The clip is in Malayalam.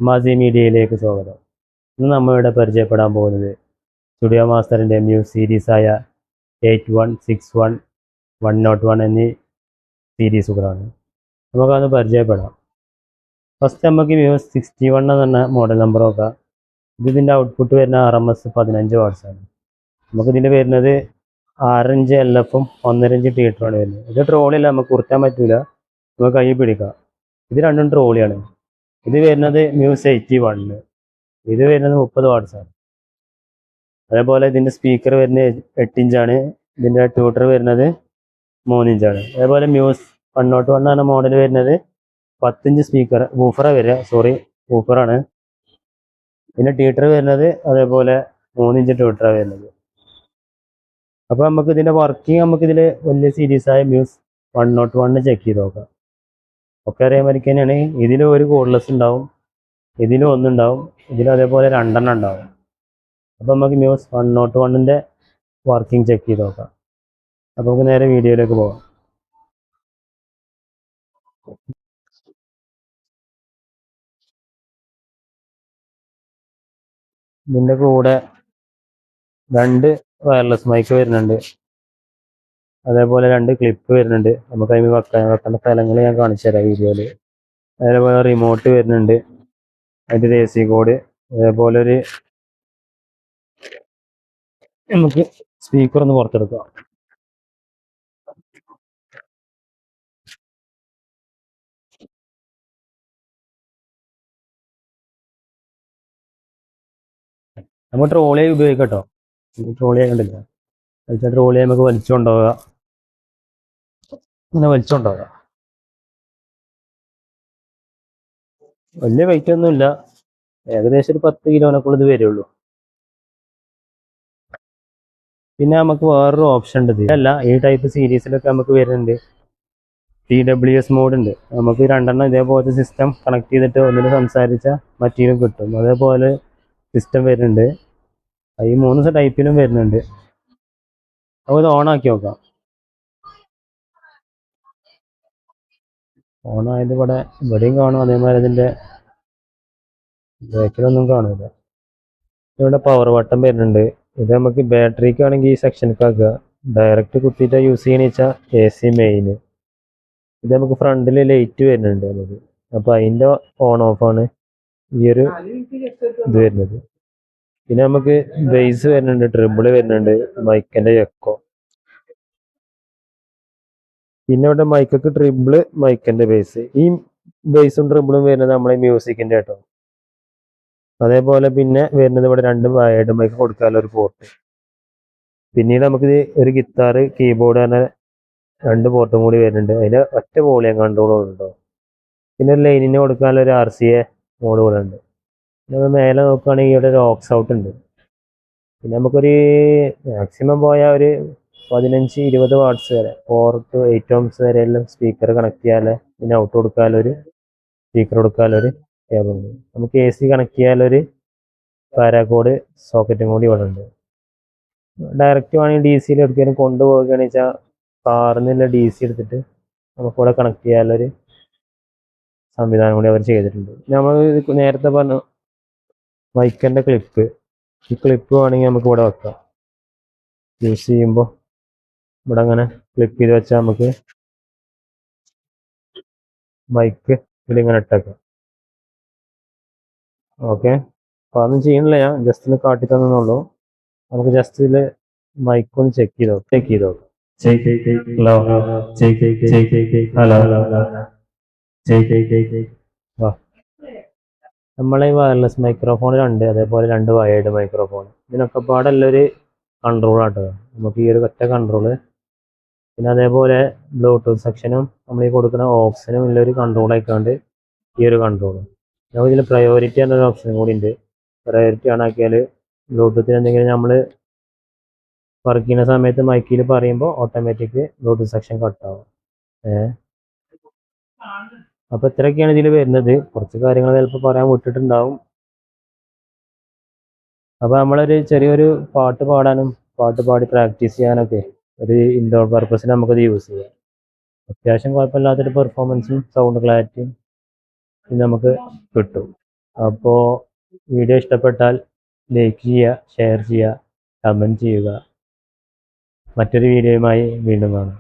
മാസി മീഡിയയിലേക്ക് സ്വാഗതം. ഇന്ന് നമ്മളിവിടെ പരിചയപ്പെടാൻ പോകുന്നത് സ്റ്റുഡിയോ മാസ്റ്ററിൻ്റെ മ്യൂസ് സീരീസായ 8161 101 എന്നീ സീരീസുകളാണ്. നമുക്കത് പരിചയപ്പെടാം. ഫസ്റ്റ് നമുക്ക് മ്യൂസ് 61 എന്ന് പറഞ്ഞ മോഡൽ നമ്പർ നോക്കാം. ഇതിൻ്റെ ഔട്ട്പുട്ട് വരുന്ന RMS 15 വാട്ട്സാണ്. നമുക്കിതിൽ വരുന്നത് 6 ഇഞ്ച് LF-ഉം 1.5 ഇഞ്ച് ടീറ്ററുമാണ് വരുന്നത്. ഇത് ട്രോളിയല്ല, നമുക്ക് കുർത്താൻ പറ്റില്ല, നമുക്ക് കൈ പിടിക്കാം. ഇത് രണ്ടും ട്രോളിയാണ്. ഇത് വരുന്നത് മ്യൂസ് 81, ഇത് വരുന്നത് 30 വാട്ട്സാണ്. അതേപോലെ ഇതിൻ്റെ സ്പീക്കർ വരുന്നത് 8 ഇഞ്ചാണ്. ഇതിൻ്റെ ട്യൂട്ടർ വരുന്നത് 3 ഇഞ്ചാണ്. അതേപോലെ മ്യൂസ് 101 എന്ന മോഡൽ വരുന്നത് 10 ഇഞ്ച് സ്പീക്കർ വൂഫറാണ്. പിന്നെ ട്യൂട്ടർ വരുന്നത് അതേപോലെ 3 ഇഞ്ച് ട്യൂട്ടറാണ് വരുന്നത്. അപ്പോൾ നമുക്ക് ഇതിൻ്റെ വർക്കിംഗ് നമുക്കിതിൽ വലിയ സീരീസായ മ്യൂസ് 101 ചെക്ക് ചെയ്ത് നോക്കാം. ഒക്കെ അറിയാൻ മാതിരി തന്നെയാണ്. ഇതിൽ ഒരു കോഡ്ലെസ് ഉണ്ടാവും, ഇതിലും ഒന്നുണ്ടാവും, ഇതിലും അതേപോലെ 2 ഉണ്ടാവും. അപ്പോൾ നമുക്ക് മ്യൂസ് 101ൻ്റെ വർക്കിംഗ് ചെക്ക് ചെയ്ത് നോക്കാം. അപ്പോൾ നമുക്ക് നേരെ വീഡിയോയിലേക്ക് പോകാം. ഇതിൻ്റെ കൂടെ 2 വയർലെസ് മൈക്ക് വരുന്നുണ്ട്, അതേപോലെ 2 ക്ലിപ്പ് വരുന്നുണ്ട്. നമുക്ക് അതിന് വെക്കേണ്ട സ്ഥലങ്ങൾ ഞാൻ കാണിച്ചു തരാം വീഡിയോയിൽ. അതേപോലെ റിമോട്ട് വരുന്നുണ്ട്, അതിൻ്റെ ഒരു AC കോഡ്, അതേപോലെ ഒരു നമുക്ക് സ്പീക്കർ ഒന്ന് പുറത്തെടുക്കാം. നമുക്ക് ട്രോളിയായി ഉപയോഗിക്കാം കേട്ടോ. ട്രോളിയായി കണ്ടില്ല, വെച്ചാൽ ട്രോളിയായി നമുക്ക് വലിച്ചുകൊണ്ടുപോവുക, ഇങ്ങനെ വലിച്ചുകൊണ്ടുപോവുക. വലിയ വെയിറ്റ് ഒന്നുമില്ല, ഏകദേശം ഒരു 10 കിലോനൊക്കെ ഇത് വരുള്ളൂ. പിന്നെ നമുക്ക് വേറൊരു ഓപ്ഷൻ ഉണ്ട്. അല്ല, ഈ ടൈപ്പ് സീരീസിലൊക്കെ നമുക്ക് വരുന്നുണ്ട് TWS മോഡ് ഉണ്ട്. നമുക്ക് 2 ഇതേപോലത്തെ സിസ്റ്റം കണക്ട് ചെയ്തിട്ട് ഒന്നിന് സംസാരിച്ചാൽ മറ്റേലും കിട്ടും. അതേപോലെ സിസ്റ്റം വരുന്നുണ്ട്, ഈ 3 ടൈപ്പിലും വരുന്നുണ്ട്. അപ്പോൾ ഇത് ഓണാക്കി നോക്കാം. ഓണായത് ഇവിടെയും കാണും, അതേമാതിരി അതിൻ്റെ ബാക്കിലൊന്നും കാണില്ല. ഇവിടെ പവർ ബട്ടൺ വരുന്നുണ്ട്. ഇത് നമുക്ക് ബാറ്ററിക്ക് ആണെങ്കിൽ ഈ സെക്ഷനൊക്കെ ആക്കുക. ഡയറക്റ്റ് കുത്തിയിട്ട് യൂസ് ചെയ്യണമെന്ന് വെച്ചാൽ AC മെയിൻ. ഇത് നമുക്ക് ഫ്രണ്ടിൽ ലൈറ്റ് വരുന്നുണ്ട് നമുക്ക്, അപ്പോൾ അതിൻ്റെ ഓൺ ഓഫാണ് ഈ ഒരു ഇത് വരുന്നത്. പിന്നെ നമുക്ക് ബേസ് വരുന്നുണ്ട്, ട്രിബിൾ വരുന്നുണ്ട്, മൈക്കിൻ്റെ എക്കോ. പിന്നെ ഇവിടെ മൈക്കൊക്കെ ട്രിബിള്, മൈക്കിൻ്റെ ബേസ്. ഈ ബേസും ട്രിബിളും വരുന്നത് നമ്മളെ മ്യൂസിക്കിൻ്റെ കേട്ടോ. അതേപോലെ പിന്നെ വരുന്നത് ഇവിടെ 2 വയേർഡ് മൈക്ക് കൊടുക്കാനുള്ള ഒരു പോർട്ട്. പിന്നീട് നമുക്കിത് ഒരു ഗിത്താർ, കീബോർഡ് അങ്ങനെ 2 പോർട്ടും കൂടി വരുന്നുണ്ട്. അതിന് ഒറ്റ വോളിയം കൺട്രോളും ഉണ്ടോ. പിന്നെ ഒരു ലൈനിന് കൊടുക്കാനുള്ള ഒരു RCA മോഡ് കൂടെ ഉണ്ട്. പിന്നെ മേലെ നോക്കുകയാണെങ്കിൽ ഇവിടെ ഒരു ഓക്സ് ഔട്ട് ഉണ്ട്. പിന്നെ നമുക്കൊരു മാക്സിമം പോയാൽ ഒരു 15-20 വാട്ട്സ് വരെ, 4 to 8 ohms വരെയെല്ലാം സ്പീക്കർ കണക്ട് ചെയ്യാതെ, പിന്നെ ഔട്ട് കൊടുക്കാനൊരു സ്പീക്കർ കൊടുക്കാനൊരു കേബിൾ ഉണ്ട്. നമുക്ക് AC കണക്ട് ചെയ്യാനൊരു പാരാകോഡ് സോക്കറ്റും കൂടി ഇവിടെ ഉണ്ട്. ഡയറക്റ്റ് വേണമെങ്കിൽ DC എടുക്കാനും കൊണ്ടുപോവുകയാണെന്ന് വെച്ചാൽ കാറിൽ നിന്നുള്ള DC എടുത്തിട്ട് നമുക്കിവിടെ കണക്ട് ചെയ്യാനുള്ളൊരു സംവിധാനം കൂടി അവർ ചെയ്തിട്ടുണ്ട്. നമ്മൾ നേരത്തെ പറഞ്ഞു മൈക്കിൻ്റെ ക്ലിപ്പ്, ഈ ക്ലിപ്പ് വേണമെങ്കിൽ നമുക്ക് ഇവിടെ വെക്കാം. യൂസ് ചെയ്യുമ്പോൾ ഇവിടെ അങ്ങനെ ക്ലിപ്പ് ചെയ്ത് വെച്ചാൽ നമുക്ക് മൈക്ക് ഇതിലിങ്ങനെ ഇട്ടേക്കാം. ഓക്കെ, അപ്പോൾ അതൊന്നും ചെയ്യണില്ല, ഞാൻ ജസ്റ്റ് ഒന്ന് കാട്ടി തന്നുള്ളൂ. നമുക്ക് ജസ്റ്റ് ഇതിൽ മൈക്കൊന്ന് ചെക്ക് ചെയ്ത് നോക്കാം. നമ്മളെ ഈ വയർലെസ് മൈക്രോഫോൺ 2, അതേപോലെ 2 വയേർഡ് മൈക്രോഫോൺ, ഇതിനൊക്കെ പാടുള്ളൊരു കൺട്രോളാട്ടോ. നമുക്ക് ഈ ഒരു ഒറ്റ കൺട്രോള്. പിന്നെ അതേപോലെ ബ്ലൂടൂത്ത് സെക്ഷനും നമ്മൾ ഈ കൊടുക്കുന്ന ഓപ്ഷനും ഉള്ളൊരു കൺട്രോൾ ആയിക്കാണ്ട് ഈ ഒരു കൺട്രോളും. നമുക്ക് ഇതിൽ പ്രയോറിറ്റി എന്നൊരു ഓപ്ഷനും കൂടി ഉണ്ട്. പ്രയോറിറ്റി ആണാക്കിയാൽ ബ്ലൂടൂത്തിന് എന്തെങ്കിലും നമ്മൾ വർക്ക് ചെയ്യുന്ന സമയത്ത് മൈക്കിൽ പറയുമ്പോൾ ഓട്ടോമാറ്റിക് ബ്ലൂടൂത്ത് സെക്ഷൻ കട്ടാവും. അപ്പോൾ ഇത്രയൊക്കെയാണ് ഇതിൽ വരുന്നത്. കുറച്ച് കാര്യങ്ങൾ ചിലപ്പോൾ പറയാൻ വിട്ടിട്ടുണ്ടാവും. അപ്പോൾ നമ്മളൊരു ചെറിയൊരു പാട്ട് പാടാനും പാട്ട് പാടി പ്രാക്ടീസ് ചെയ്യാനൊക്കെ ഒരു ഇൻഡോർ പർപ്പസിന് നമുക്കത് യൂസ് ചെയ്യാം. അത്യാവശ്യം കുഴപ്പമില്ലാത്തൊരു പെർഫോമൻസും സൗണ്ട് ക്ലാരിറ്റിയും ഇത് നമുക്ക് കിട്ടും. അപ്പോൾ വീഡിയോ ഇഷ്ടപ്പെട്ടാൽ ലൈക്ക് ചെയ്യുക, ഷെയർ ചെയ്യുക, കമൻറ്റ് ചെയ്യുക. മറ്റൊരു വീഡിയോയുമായി വീണ്ടും കാണാം.